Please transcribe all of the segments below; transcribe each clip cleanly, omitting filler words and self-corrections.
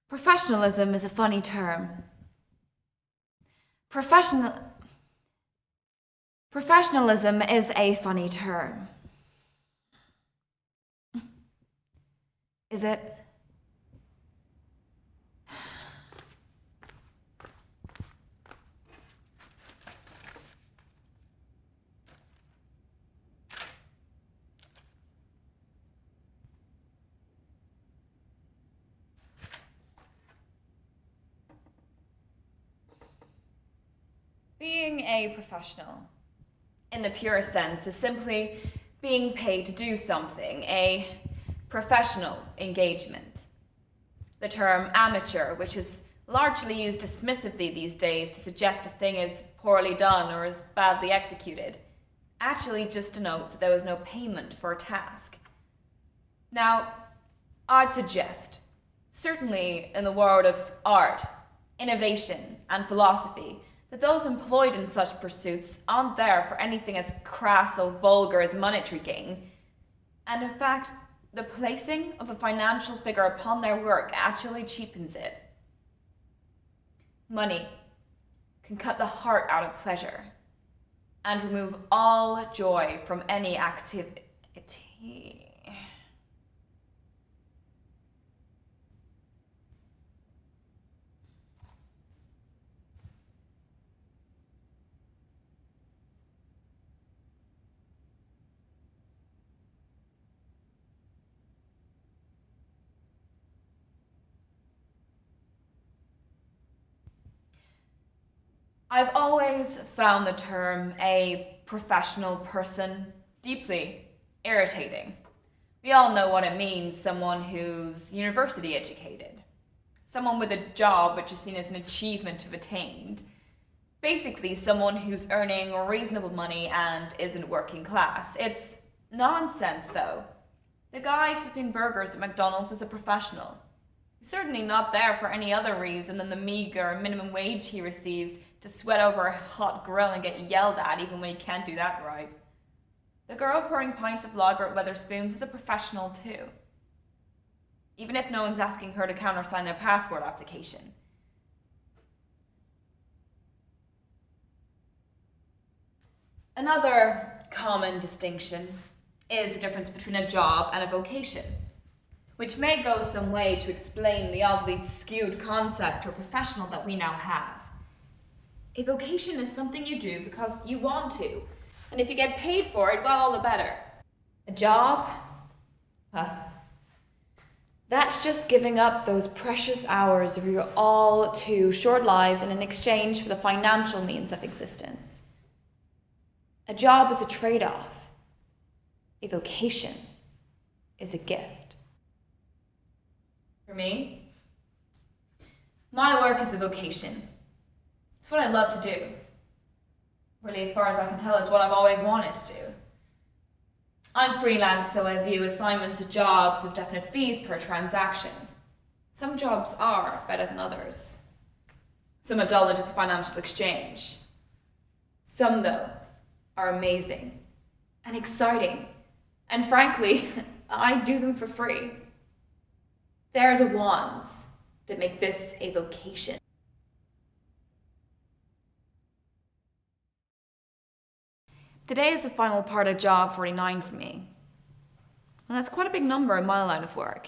Professionalism is a funny term. Professionalism is a funny term. Is it? Being a professional, in the purest sense, is simply being paid to do something, a professional engagement. The term amateur, which is largely used dismissively these days to suggest a thing is poorly done or is badly executed, actually just denotes that there was no payment for a task. Now, I'd suggest, certainly in the world of art, innovation, and philosophy, that those employed in such pursuits aren't there for anything as crass or vulgar as monetary gain. And in fact, the placing of a financial figure upon their work actually cheapens it. Money can cut the heart out of pleasure and remove all joy from any activity. I've always found the term a professional person deeply irritating. We all know what it means, someone who's university educated, someone with a job which is seen as an achievement to have attained, basically someone who's earning reasonable money and isn't working class. It's nonsense though. The guy flipping burgers at McDonald's is a professional. He's certainly not there for any other reason than the meager minimum wage he receives to sweat over a hot grill and get yelled at even when he can't do that right. The girl pouring pints of lager at Wetherspoons is a professional too, even if no one's asking her to countersign their passport application. Another common distinction is the difference between a job and a vocation, which may go some way to explain the oddly skewed concept or professional that we now have. A vocation is something you do because you want to, and if you get paid for it, well, all the better. A job? That's just giving up those precious hours of your all too short lives in exchange for the financial means of existence. A job is a trade-off. A vocation is a gift. For me, my work is a vocation. It's what I love to do. Really, as far as I can tell, it's what I've always wanted to do. I'm freelance, so I view assignments as jobs with definite fees per transaction. Some jobs are better than others. Some are dull and just a financial exchange. Some, though, are amazing and exciting. And frankly, I do them for free. They're the ones that make this a vocation. Today is the final part of job 49 for me. And that's quite a big number in my line of work.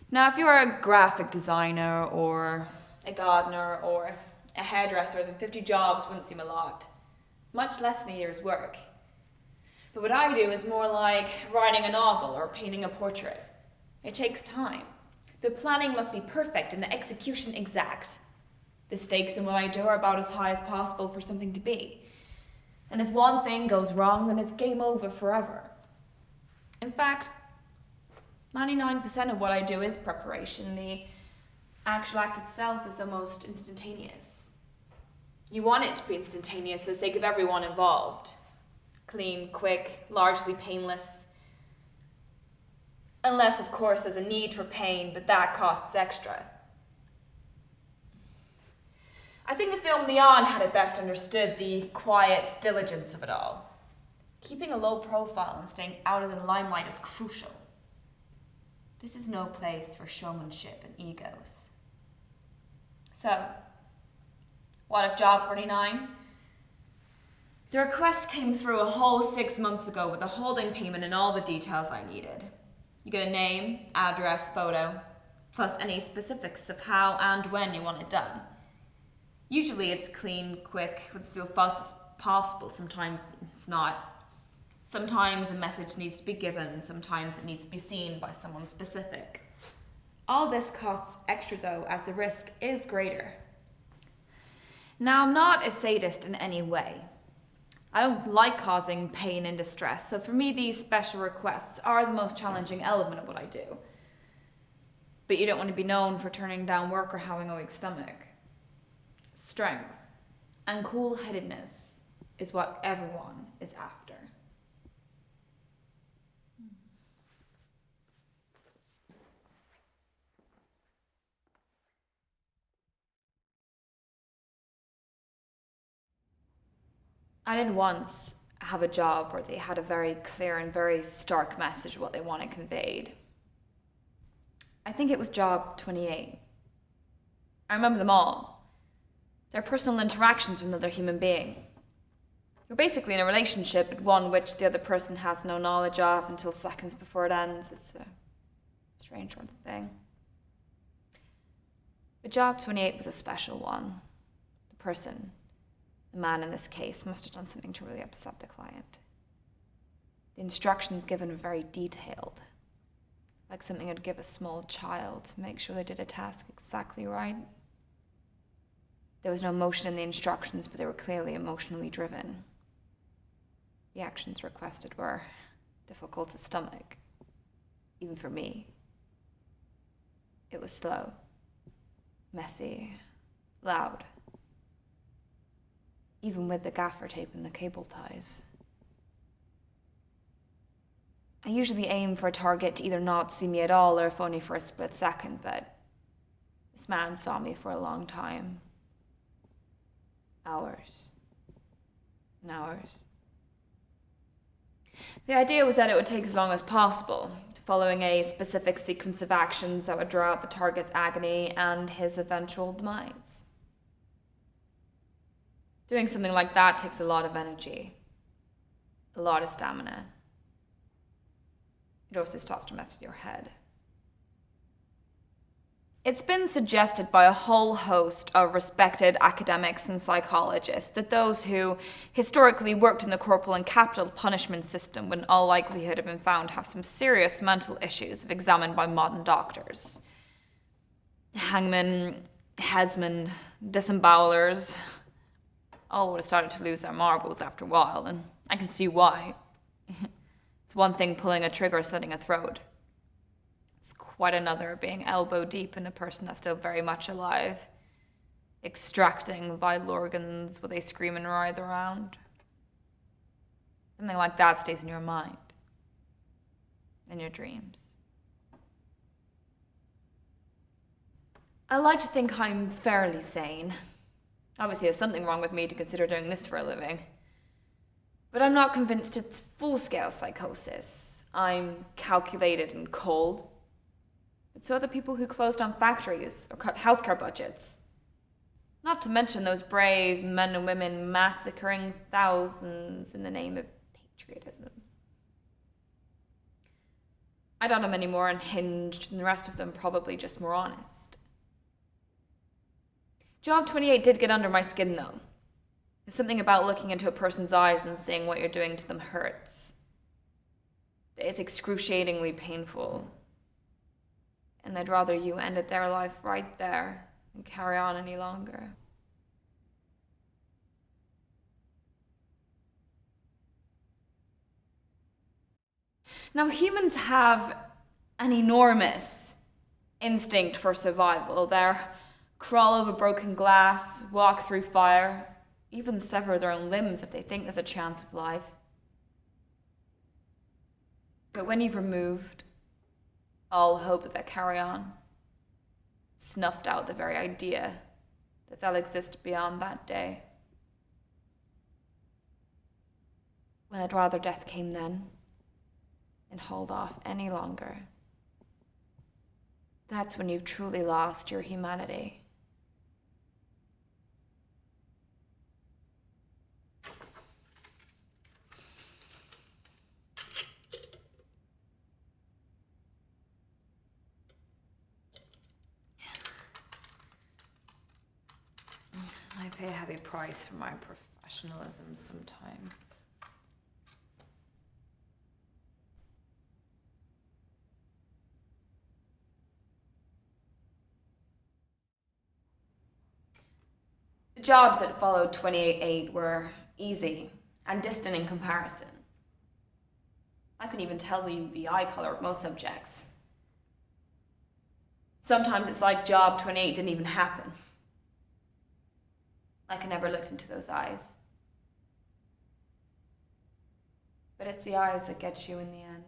Now, if you're a graphic designer or a gardener or a hairdresser, then 50 jobs wouldn't seem a lot, much less in a year's work. But what I do is more like writing a novel or painting a portrait. It takes time. The planning must be perfect and the execution exact. The stakes in what I do are about as high as possible for something to be. And if one thing goes wrong, then it's game over forever. In fact, 99% of what I do is preparation. The actual act itself is almost instantaneous. You want it to be instantaneous for the sake of everyone involved. Clean, quick, largely painless. Unless, of course, there's a need for pain, but that costs extra. I think the film Neon had it best understood the quiet diligence of it all. Keeping a low profile and staying out of the limelight is crucial. This is no place for showmanship and egos. So, what of job 49? The request came through a whole 6 months ago with a holding payment and all the details I needed. You get a name, address, photo, plus any specifics of how and when you want it done. Usually it's clean, quick, with as fast as possible. Sometimes it's not. Sometimes a message needs to be given, sometimes it needs to be seen by someone specific. All this costs extra though, as the risk is greater. Now, I'm not a sadist in any way. I don't like causing pain and distress, so for me these special requests are the most challenging element of what I do. But you don't want to be known for turning down work or having a weak stomach. Strength and cool-headedness is what everyone is after. I did once have a job where they had a very clear and very stark message of what they wanted conveyed. I think it was job 28. I remember them all. Their personal interactions with another human being. You're basically in a relationship, but one which the other person has no knowledge of until seconds before it ends. It's a strange sort of thing. But job 28 was a special one. The person, the man in this case, must have done something to really upset the client. The instructions given were very detailed, like something I'd give a small child to make sure they did a task exactly right. There was no emotion in the instructions, but they were clearly emotionally driven. The actions requested were difficult to stomach, even for me. It was slow, messy, loud, even with the gaffer tape and the cable ties. I usually aim for a target to either not see me at all or if only for a split second, but this man saw me for a long time. Hours and hours. The idea was that it would take as long as possible, following a specific sequence of actions that would draw out the target's agony and his eventual demise. Doing something like that takes a lot of energy, a lot of stamina. It also starts to mess with your head. It's been suggested by a whole host of respected academics and psychologists that those who historically worked in the corporal and capital punishment system would in all likelihood have been found to have some serious mental issues if examined by modern doctors. Hangmen, headsmen, disembowelers, all would have started to lose their marbles after a while, and I can see why. It's one thing pulling a trigger or slitting a throat. It's quite another being elbow deep in a person that's still very much alive, extracting vital organs while they scream and writhe around. Something like that stays in your mind, in your dreams. I like to think I'm fairly sane. Obviously, there's something wrong with me to consider doing this for a living. But I'm not convinced it's full-scale psychosis. I'm calculated and cold. But so are the people who closed down factories or cut healthcare budgets. Not to mention those brave men and women massacring thousands in the name of patriotism. I doubt I'm any more unhinged than the rest of them, probably just more honest. Job 28 did get under my skin, though. There's something about looking into a person's eyes and seeing what you're doing to them hurts. It's excruciatingly painful. And they'd rather you ended their life right there than carry on any longer. Now, humans have an enormous instinct for survival. They'll crawl over broken glass, walk through fire, even sever their own limbs if they think there's a chance of life. But when you've removed all hope that they'll carry on, snuffed out the very idea that they'll exist beyond that day, when I'd rather death came then and hold off any longer, that's when you've truly lost your humanity. heavy price for my professionalism sometimes. The jobs that followed 28/8 were easy and distant in comparison. I couldn't even tell you the eye colour of most subjects. Sometimes it's like job 28 didn't even happen. Like I never looked into those eyes. But it's the eyes that get you in the end.